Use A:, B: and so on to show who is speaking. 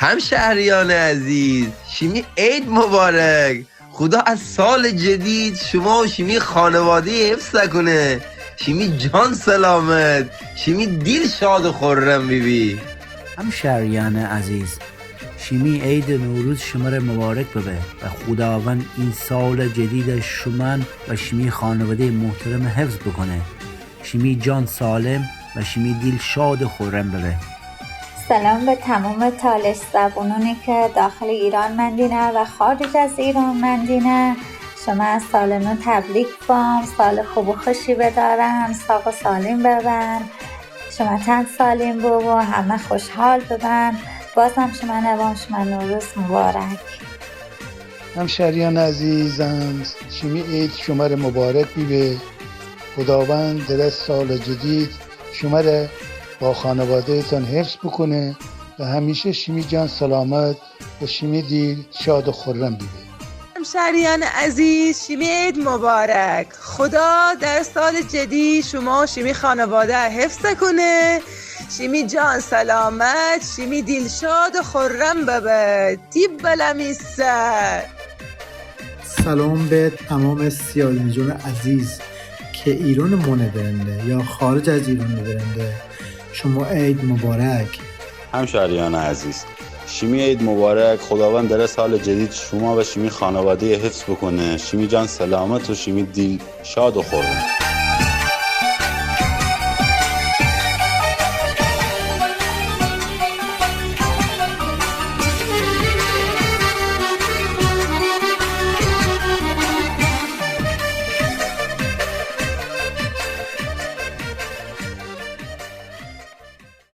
A: همشهریان عزیز، شیمی عید مبارک. خدا از سال جدید شما و شیمی خانواده حفظ کنه. شیمی جان سلامت، شیمی دل شاد و خرم بیبی.
B: همشهریان عزیز، شیمی عید نوروز شما را مبارک ببه و خداوند این سال جدید شما و شیمی خانواده محترم حفظ بکنه. شیمی جان سالم و شیمی دل شاد و خرم ببه.
C: سلام به تمام تالش زبونانی که داخل ایران مندینه و خارج از ایران مندینه. شما از سال نو تبریک بام، سال خوب و خوشی بدارن، ساق و سالم ببن، شما تن سالم بو و همه خوشحال ببن. بازم شما نوام شما نوروز مبارک.
D: همشهریان عزیزم، شیمی عید شما را مبارک بیبه. خداوند در سال جدید شما را با خانواده تان حفظ بکنه و همیشه شیمی جان سلامت و شیمی دل شاد و خرم بیبه.
E: همشهریان عزیز، شیمی عید مبارک. خدا در سال جدید شما و شیمی خانواده حفظ کنه. شیمی جان سلامت، شیمی دل شاد و خرم ببه. دیب بلمیسه.
F: سلام به تمام سیاه‌جان عزیز که ایران مونه برنده یا خارج از ایران برنده. شما عید مبارک.
G: همشهریان عزیز، شیمی عید مبارک. خداوند در سال جدید شما و شیمی خانواده حفظ بکنه. شیمی جان سلامت و شیمی دل شاد و خرم.